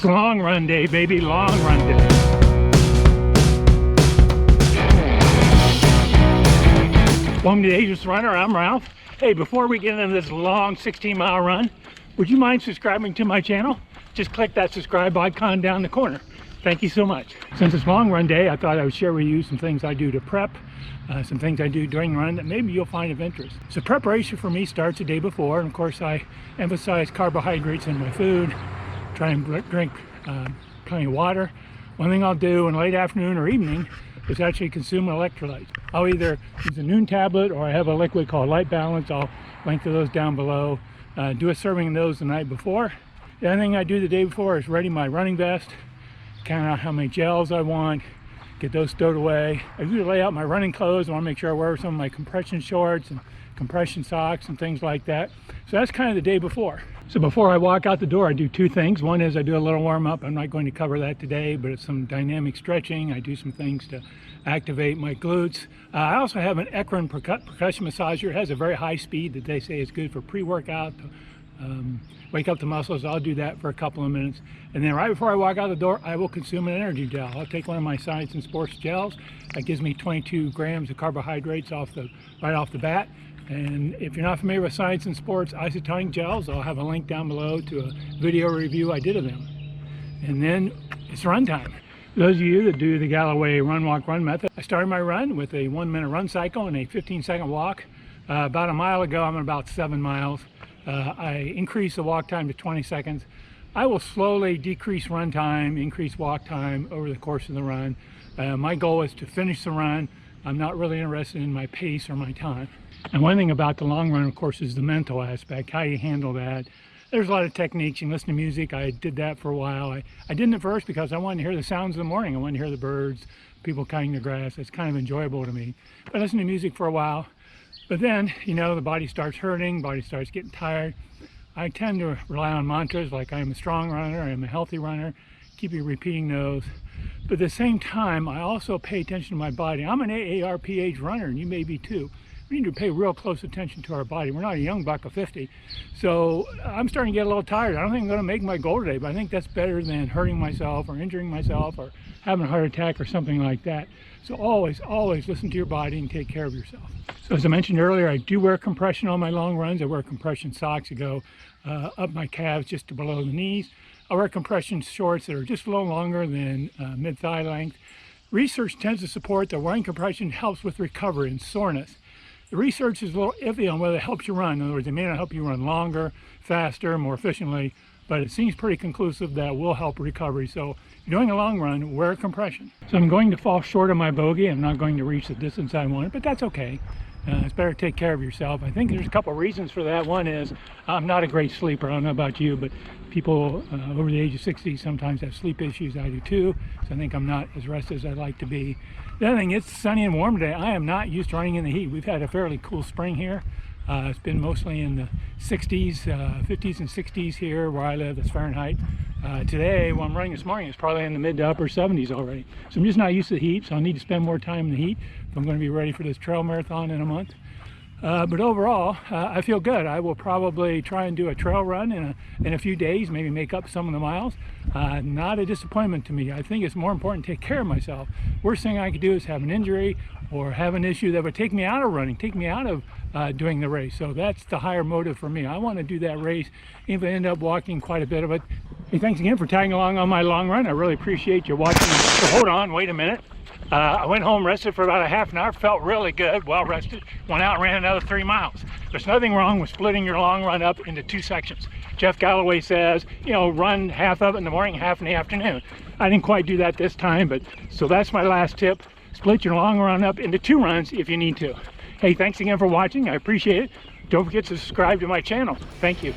It's long run day, baby, long run day. Welcome to the Ageless Runner, I'm Ralph. Hey, before we get into this long 16-mile run, would you mind subscribing to my channel? Just click that subscribe icon down the corner. Thank you so much. Since it's long run day, I thought I would share with you some things I do to prep, some things I do during the run that maybe you'll find of interest. So preparation for me starts the day before, and of course I emphasize carbohydrates in my food, try and drink plenty of water. One thing I'll do in late afternoon or evening is actually consume electrolytes. I'll either use a noon tablet or I have a liquid called Light Balance. I'll link to those down below. Do a serving of those the night before. The other thing I do the day before is ready my running vest, count out how many gels I want, get those stowed away. I usually lay out my running clothes. I want to make sure I wear some of my compression shorts and compression socks and things like that. So that's kind of the day before. So before I walk out the door, I do two things. One is I do a little warm up. I'm not going to cover that today, but it's some dynamic stretching. I do some things to activate my glutes. I also have an Ekron percussion massager. It has a very high speed that they say is good for pre-workout, wake up the muscles. I'll do that for a couple of minutes. And then right before I walk out the door, I will consume an energy gel. I'll take one of my Science and Sports gels. That gives me 22 grams of carbohydrates right off the bat. And if you're not familiar with Science and Sports Isotonic gels, I'll have a link down below to a video review I did of them. And then it's run time. Those of you that do the Galloway run, walk, run method, I started my run with a 1-minute run cycle and a 15-second walk. About a mile ago, I'm at about 7 miles. I increased the walk time to 20 seconds. I will slowly decrease run time, increase walk time over the course of the run. My goal is to finish the run. I'm not really interested in my pace or my time. And one thing about the long run, of course, is the mental aspect, how you handle that. There's a lot of techniques. You can listen to music. I did that for a while. I didn't at first because I wanted to hear the sounds of the morning. I wanted to hear the birds, people cutting the grass. It's kind of enjoyable to me. I listened to music for a while. But then, you know, the body starts hurting, body starts getting tired. I tend to rely on mantras like I am a strong runner, I am a healthy runner, keep you repeating those. But at the same time, I also pay attention to my body. I'm an AARP age runner, and you may be too. We need to pay real close attention to our body. We're not a young buck of 50. So I'm starting to get a little tired. I don't think I'm going to make my goal today, but I think that's better than hurting myself or injuring myself or having a heart attack or something like that. So always, always listen to your body and take care of yourself. So as I mentioned earlier, I do wear compression on my long runs. I wear compression socks that go up my calves just to below the knees. I wear compression shorts that are just a little longer than mid-thigh length. Research tends to support that wearing compression helps with recovery and soreness. The research is a little iffy on whether it helps you run. In other words, it may not help you run longer, faster, more efficiently, but it seems pretty conclusive that will help recovery. So if you're doing a long run, wear compression. So I'm going to fall short of my bogey. I'm not going to reach the distance I wanted, but that's okay. It's better to take care of yourself. I think there's a couple of reasons for that. One is I'm not a great sleeper. I don't know about you, but people over the age of 60 sometimes have sleep issues. I do too. So I think I'm not as rested as I'd like to be. The other thing, it's sunny and warm today. I am not used to running in the heat. We've had a fairly cool spring here. It's been mostly in the 60s, 50s and 60s here where I live. It's Fahrenheit. Today, when I'm running this morning, it's probably in the mid to upper 70s already. So I'm just not used to the heat, so I'll need to spend more time in the heat if I'm going to be ready for this trail marathon in a month. But overall, I feel good. I will probably try and do a trail run in a few days, maybe make up some of the miles. Not a disappointment to me. I think it's more important to take care of myself. Worst thing I could do is have an injury or have an issue that would take me out of running, take me out of doing the race. So that's the higher motive for me. I want to do that race, even if I end up walking quite a bit of it. Hey, thanks again for tagging along on my long run. I really appreciate you watching. So hold on, wait a minute. I went home, rested for about a half an hour, felt really good, well rested, went out and ran another 3 miles. There's nothing wrong with splitting your long run up into 2 sections. Jeff Galloway says, you know, run half of it in the morning, half in the afternoon. I didn't quite do that this time, but so that's my last tip. Split your long run up into 2 runs if you need to. Hey, thanks again for watching. I appreciate it. Don't forget to subscribe to my channel. Thank you.